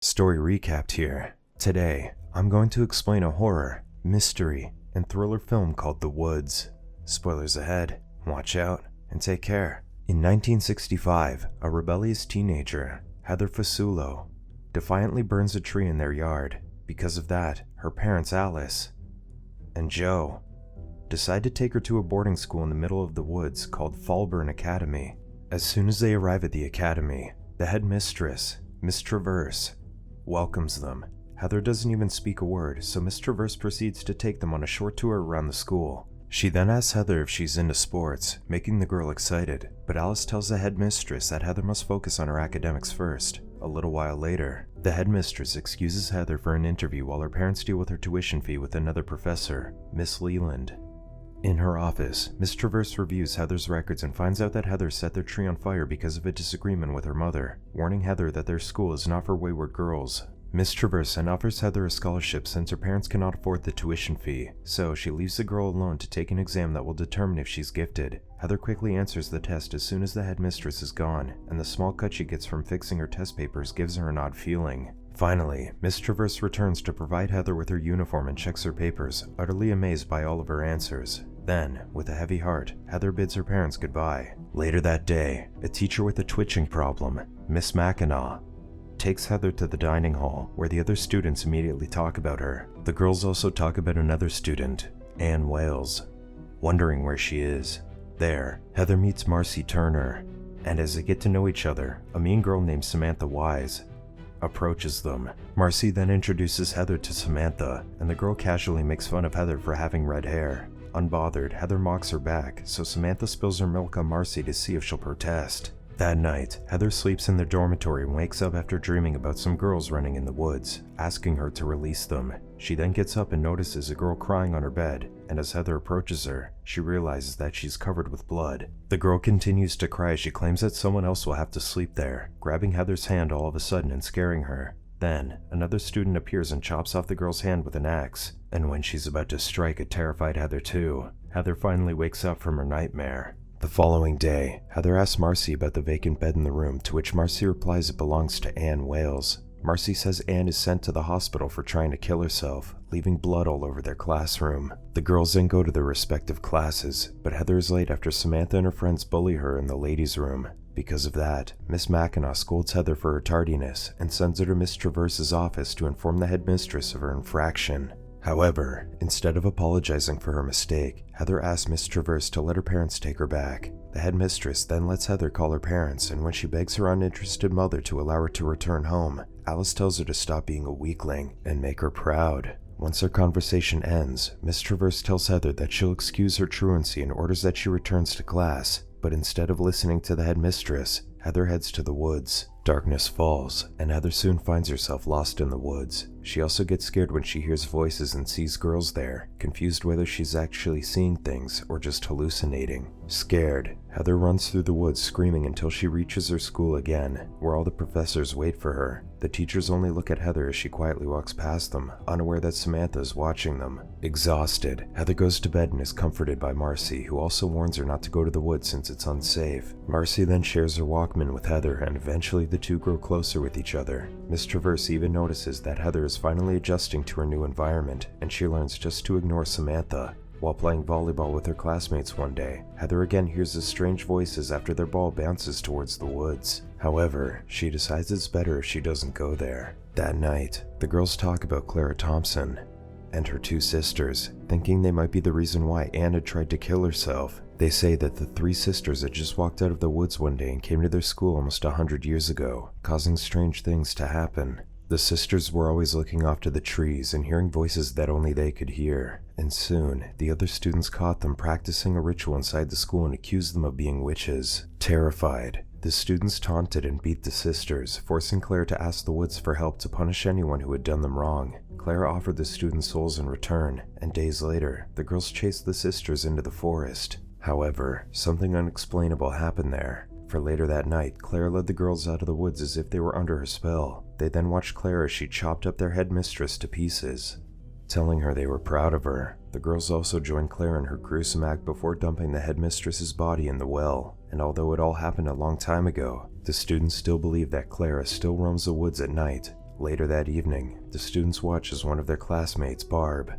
Story recapped here. Today, I'm going to explain a horror, mystery, and thriller film called The Woods. Spoilers ahead, watch out, and take care. In 1965, a rebellious teenager, Heather Fasulo, defiantly burns a tree in their yard. Because of that, her parents Alice and Joe decide to take her to a boarding school in the middle of the woods called Fallburn Academy. As soon as they arrive at the academy, the headmistress, Miss Traverse, welcomes them. Heather doesn't even speak a word, so Miss Traverse proceeds to take them on a short tour around the school. She then asks Heather if she's into sports, making the girl excited, but Alice tells the headmistress that Heather must focus on her academics first. A little while later, the headmistress excuses Heather for an interview while her parents deal with her tuition fee with another professor, Miss Leland. In her office, Miss Traverse reviews Heather's records and finds out that Heather set their tree on fire because of a disagreement with her mother, warning Heather that their school is not for wayward girls. Miss Traverse then offers Heather a scholarship since her parents cannot afford the tuition fee, so she leaves the girl alone to take an exam that will determine if she's gifted. Heather quickly answers the test as soon as the headmistress is gone, and the small cut she gets from fixing her test papers gives her an odd feeling. Finally, Miss Traverse returns to provide Heather with her uniform and checks her papers, utterly amazed by all of her answers. Then, with a heavy heart, Heather bids her parents goodbye. Later that day, a teacher with a twitching problem, Miss Mackinac, takes Heather to the dining hall, where the other students immediately talk about her. The girls also talk about another student, Anne Wales, wondering where she is. There, Heather meets Marcy Turner, and as they get to know each other, a mean girl named Samantha Wise approaches them. Marcy then introduces Heather to Samantha, and the girl casually makes fun of Heather for having red hair. Unbothered, Heather mocks her back, so Samantha spills her milk on Marcy to see if she'll protest. That night, Heather sleeps in their dormitory and wakes up after dreaming about some girls running in the woods, asking her to release them. She then gets up and notices a girl crying on her bed, and as Heather approaches her, she realizes that she's covered with blood. The girl continues to cry as she claims that someone else will have to sleep there, grabbing Heather's hand all of a sudden and scaring her. Then, another student appears and chops off the girl's hand with an axe, and when she's about to strike, it terrified Heather too. Heather finally wakes up from her nightmare. The following day, Heather asks Marcy about the vacant bed in the room, to which Marcy replies it belongs to Anne Wales. Marcy says Anne is sent to the hospital for trying to kill herself, leaving blood all over their classroom. The girls then go to their respective classes, but Heather is late after Samantha and her friends bully her in the ladies' room. Because of that, Miss Mackinac scolds Heather for her tardiness and sends her to Miss Traverse's office to inform the headmistress of her infraction. However, instead of apologizing for her mistake, Heather asks Miss Traverse to let her parents take her back. The headmistress then lets Heather call her parents, and when she begs her uninterested mother to allow her to return home, Alice tells her to stop being a weakling and make her proud. Once their conversation ends, Miss Traverse tells Heather that she'll excuse her truancy and orders that she returns to class, but instead of listening to the headmistress, Heather heads to the woods. Darkness falls, and Heather soon finds herself lost in the woods. She also gets scared when she hears voices and sees girls there, confused whether she's actually seeing things or just hallucinating. Scared, Heather runs through the woods screaming until she reaches her school again, where all the professors wait for her. The teachers only look at Heather as she quietly walks past them, unaware that Samantha is watching them. Exhausted, Heather goes to bed and is comforted by Marcy, who also warns her not to go to the woods since it's unsafe. Marcy then shares her Walkman with Heather, and eventually the two grow closer with each other. Miss Traverse even notices that Heather is finally adjusting to her new environment, and she learns just to ignore Samantha. While playing volleyball with her classmates one day, Heather again hears the strange voices after their ball bounces towards the woods. However, she decides it's better if she doesn't go there. That night, the girls talk about Clara Thompson and her two sisters, thinking they might be the reason why Anne had tried to kill herself. They say that the three sisters had just walked out of the woods one day and came to their school almost 100 years ago, causing strange things to happen. The sisters were always looking off to the trees and hearing voices that only they could hear, and soon, the other students caught them practicing a ritual inside the school and accused them of being witches. Terrified, the students taunted and beat the sisters, forcing Claire to ask the woods for help to punish anyone who had done them wrong. Claire offered the students souls in return, and days later, the girls chased the sisters into the forest. However, something unexplainable happened there. For later that night, Claire led the girls out of the woods as if they were under her spell. They then watched Claire as she chopped up their headmistress to pieces, telling her they were proud of her. The girls also joined Claire in her gruesome act before dumping the headmistress's body in the well, and although it all happened a long time ago, the students still believe that Clara still roams the woods at night, Later that evening, the students watch as one of their classmates, Barb,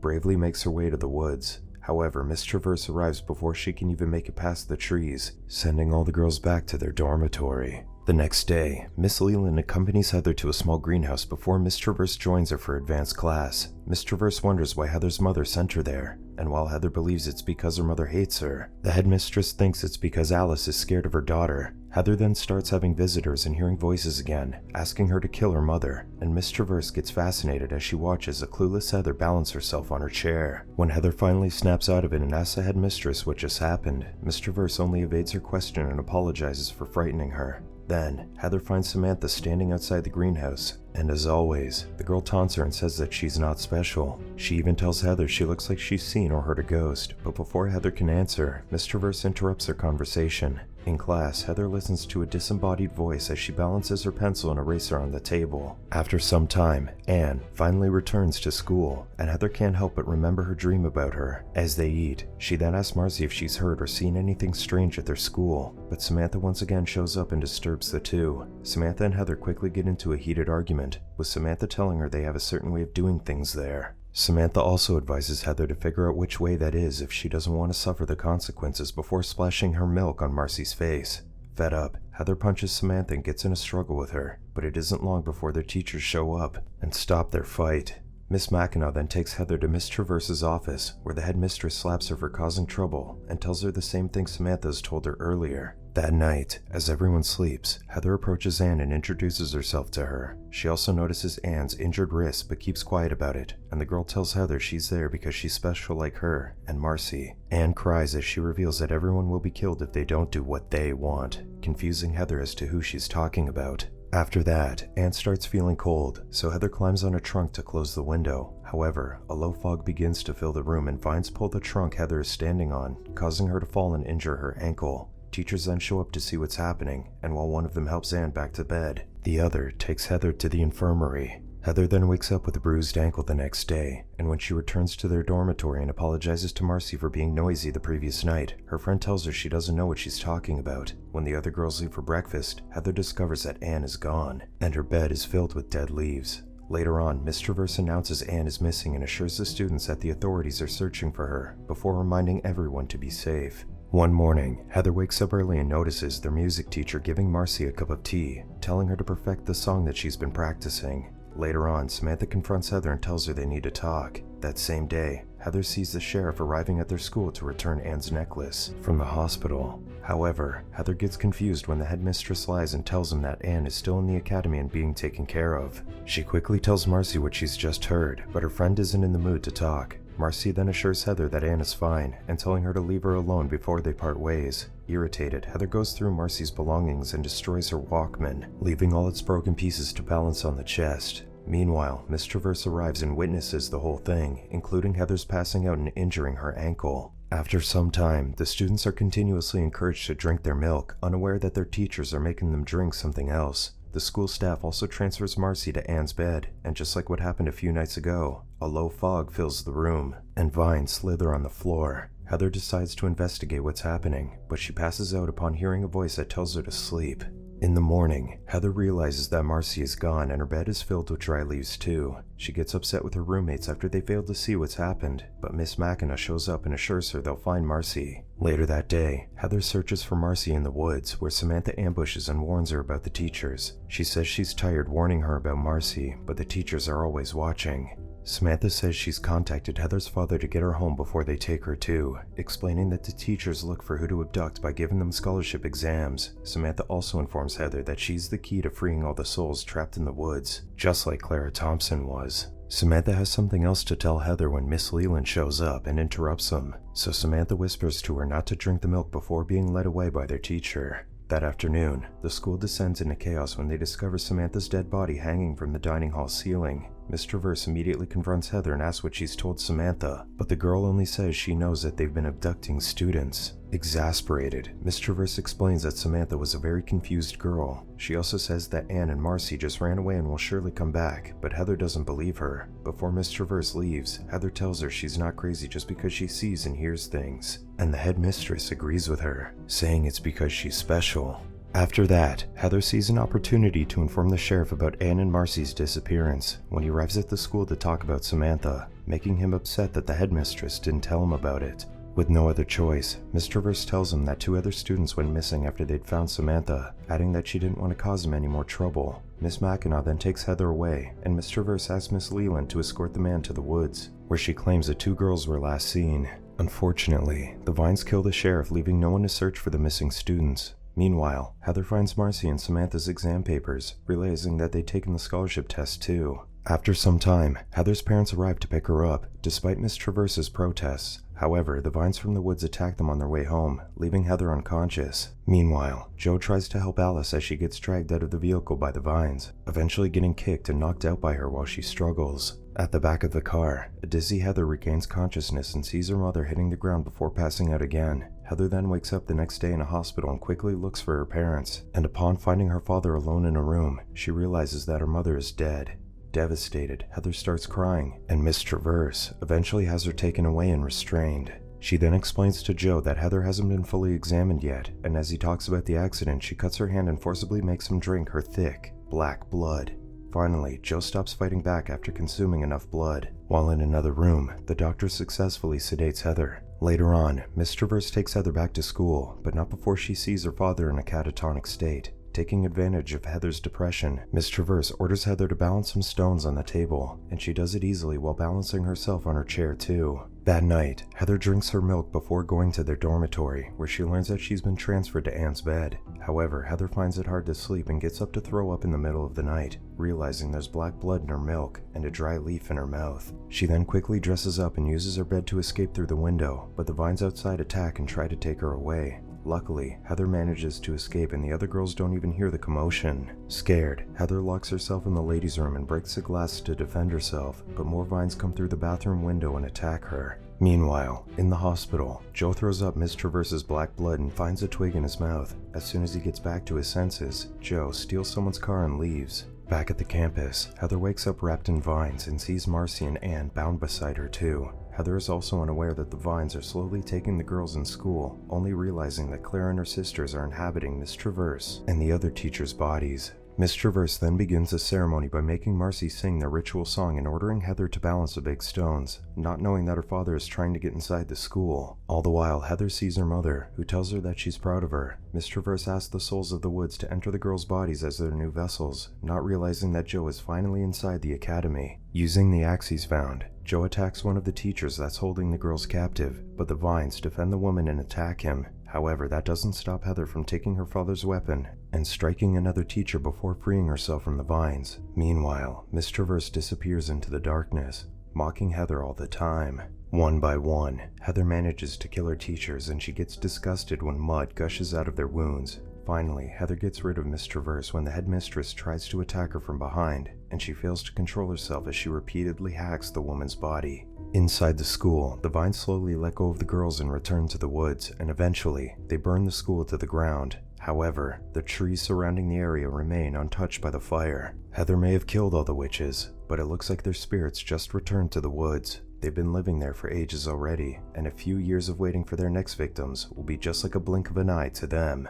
bravely makes her way to the woods. However, Miss Traverse arrives before she can even make it past the trees, sending all the girls back to their dormitory. The next day, Miss Leland accompanies Heather to a small greenhouse before Miss Traverse joins her for advanced class. Miss Traverse wonders why Heather's mother sent her there, and while Heather believes it's because her mother hates her, the headmistress thinks it's because Alice is scared of her daughter. Heather then starts having visitors and hearing voices again, asking her to kill her mother, and Miss Traverse gets fascinated as she watches a clueless Heather balance herself on her chair. When Heather finally snaps out of it and asks the headmistress what just happened, Miss Traverse only evades her question and apologizes for frightening her. Then, Heather finds Samantha standing outside the greenhouse, and as always, the girl taunts her and says that she's not special. She even tells Heather she looks like she's seen or heard a ghost, but before Heather can answer, Miss Traverse interrupts their conversation. In class, Heather listens to a disembodied voice as she balances her pencil and eraser on the table. After some time, Anne finally returns to school, and Heather can't help but remember her dream about her. As they eat, she then asks Marcy if she's heard or seen anything strange at their school, but Samantha once again shows up and disturbs the two. Samantha and Heather quickly get into a heated argument, with Samantha telling her they have a certain way of doing things there. Samantha also advises Heather to figure out which way that is if she doesn't want to suffer the consequences before splashing her milk on Marcy's face. Fed up, Heather punches Samantha and gets in a struggle with her, but it isn't long before their teachers show up and stop their fight. Miss Mackinac then takes Heather to Miss Traverse's office, where the headmistress slaps her for causing trouble and tells her the same thing Samantha has told her earlier. That night, as everyone sleeps, Heather approaches Anne and introduces herself to her. She also notices Anne's injured wrist but keeps quiet about it, and the girl tells Heather she's there because she's special like her and Marcy. Anne cries as she reveals that everyone will be killed if they don't do what they want, confusing Heather as to who she's talking about. After that, Anne starts feeling cold, so Heather climbs on a trunk to close the window. However, a low fog begins to fill the room and vines pull the trunk Heather is standing on, causing her to fall and injure her ankle. Teachers then show up to see what's happening, and while one of them helps Anne back to bed, the other takes Heather to the infirmary. Heather then wakes up with a bruised ankle the next day, and when she returns to their dormitory and apologizes to Marcy for being noisy the previous night, her friend tells her she doesn't know what she's talking about. When the other girls leave for breakfast, Heather discovers that Anne is gone, and her bed is filled with dead leaves. Later on, Miss Traverse announces Anne is missing and assures the students that the authorities are searching for her, before reminding everyone to be safe. One morning, Heather wakes up early and notices their music teacher giving Marcy a cup of tea, telling her to perfect the song that she's been practicing. Later on, Samantha confronts Heather and tells her they need to talk. That same day, Heather sees the sheriff arriving at their school to return Anne's necklace from the hospital. However, Heather gets confused when the headmistress lies and tells him that Anne is still in the academy and being taken care of. She quickly tells Marcy what she's just heard, but her friend isn't in the mood to talk. Marcy then assures Heather that Anne is fine, and telling her to leave her alone before they part ways. Irritated, Heather goes through Marcy's belongings and destroys her Walkman, leaving all its broken pieces to balance on the chest. Meanwhile, Miss Traverse arrives and witnesses the whole thing, including Heather's passing out and injuring her ankle. After some time, the students are continuously encouraged to drink their milk, unaware that their teachers are making them drink something else. The school staff also transfers Marcy to Anne's bed, and just like what happened a few nights ago, a low fog fills the room, and vines slither on the floor. Heather decides to investigate what's happening, but she passes out upon hearing a voice that tells her to sleep. In the morning, Heather realizes that Marcy is gone and her bed is filled with dry leaves too. She gets upset with her roommates after they fail to see what's happened, but Miss Mackinac shows up and assures her they'll find Marcy. Later that day, Heather searches for Marcy in the woods, where Samantha ambushes and warns her about the teachers. She says she's tired warning her about Marcy, but the teachers are always watching. Samantha says she's contacted Heather's father to get her home before they take her too, explaining that the teachers look for who to abduct by giving them scholarship exams. Samantha also informs Heather that she's the key to freeing all the souls trapped in the woods, just like Clara Thompson was. Samantha has something else to tell Heather when Miss Leland shows up and interrupts them, so Samantha whispers to her not to drink the milk before being led away by their teacher. That afternoon, the school descends into chaos when they discover Samantha's dead body hanging from the dining hall ceiling. Miss Traverse immediately confronts Heather and asks what she's told Samantha, but the girl only says she knows that they've been abducting students. Exasperated, Miss Traverse explains that Samantha was a very confused girl. She also says that Anne and Marcy just ran away and will surely come back, but Heather doesn't believe her. Before Miss Traverse leaves, Heather tells her she's not crazy just because she sees and hears things, and the headmistress agrees with her, saying it's because she's special. After that, Heather sees an opportunity to inform the sheriff about Anne and Marcy's disappearance when he arrives at the school to talk about Samantha, making him upset that the headmistress didn't tell him about it. With no other choice, Miss Traverse tells him that 2 other students went missing after they'd found Samantha, adding that she didn't want to cause him any more trouble. Miss Mackinac then takes Heather away, and Miss Traverse asks Miss Leland to escort the man to the woods, where she claims that 2 girls were last seen. Unfortunately, the vines kill the sheriff, leaving no one to search for the missing students. Meanwhile, Heather finds Marcy and Samantha's exam papers, realizing that they'd taken the scholarship test too. After some time, Heather's parents arrive to pick her up, despite Miss Traverse's protests. However, the vines from the woods attack them on their way home, leaving Heather unconscious. Meanwhile, Jo tries to help Alice as she gets dragged out of the vehicle by the vines, eventually getting kicked and knocked out by her while she struggles. At the back of the car, a dizzy Heather regains consciousness and sees her mother hitting the ground before passing out again. Heather then wakes up the next day in a hospital and quickly looks for her parents, and upon finding her father alone in a room, she realizes that her mother is dead. Devastated, Heather starts crying, and Miss Traverse eventually has her taken away and restrained. She then explains to Jo that Heather hasn't been fully examined yet, and as he talks about the accident, she cuts her hand and forcibly makes him drink her thick, black blood. Finally, Jo stops fighting back after consuming enough blood. While in another room, the doctor successfully sedates Heather. Later on, Miss Traverse takes Heather back to school, but not before she sees her father in a catatonic state. Taking advantage of Heather's depression, Miss Traverse orders Heather to balance some stones on the table, and she does it easily while balancing herself on her chair too. That night, Heather drinks her milk before going to their dormitory, where she learns that she's been transferred to Anne's bed. However, Heather finds it hard to sleep and gets up to throw up in the middle of the night, realizing there's black blood in her milk and a dry leaf in her mouth. She then quickly dresses up and uses her bed to escape through the window, but the vines outside attack and try to take her away. Luckily, Heather manages to escape and the other girls don't even hear the commotion. Scared, Heather locks herself in the ladies' room and breaks the glass to defend herself, but more vines come through the bathroom window and attack her. Meanwhile, in the hospital, Jo throws up Miss Traverse's black blood and finds a twig in his mouth. As soon as he gets back to his senses, Jo steals someone's car and leaves. Back at the campus, Heather wakes up wrapped in vines and sees Marcy and Anne bound beside her too. Heather is also unaware that the vines are slowly taking the girls in school, only realizing that Claire and her sisters are inhabiting Miss Traverse and the other teachers' bodies. Miss Traverse then begins the ceremony by making Marcy sing their ritual song and ordering Heather to balance the big stones, not knowing that her father is trying to get inside the school. All the while, Heather sees her mother, who tells her that she's proud of her. Miss Traverse asks the souls of the woods to enter the girls' bodies as their new vessels, not realizing that Jo is finally inside the academy. Using the axe he's found, Jo attacks one of the teachers that's holding the girls captive, but the vines defend the woman and attack him. However, that doesn't stop Heather from taking her father's weapon and striking another teacher before freeing herself from the vines. Meanwhile, Miss Traverse disappears into the darkness, mocking Heather all the time. One by one, Heather manages to kill her teachers and she gets disgusted when mud gushes out of their wounds. Finally, Heather gets rid of Miss Traverse when the headmistress tries to attack her from behind, and she fails to control herself as she repeatedly hacks the woman's body. Inside the school, the vines slowly let go of the girls and return to the woods, and eventually, they burn the school to the ground. However, the trees surrounding the area remain untouched by the fire. Heather may have killed all the witches, but it looks like their spirits just returned to the woods. They've been living there for ages already, and a few years of waiting for their next victims will be just like a blink of an eye to them.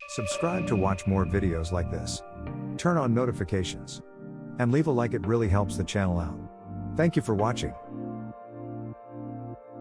Subscribe to watch more videos like this. Turn on notifications. And leave a like, it really helps the channel out. Thank you for watching.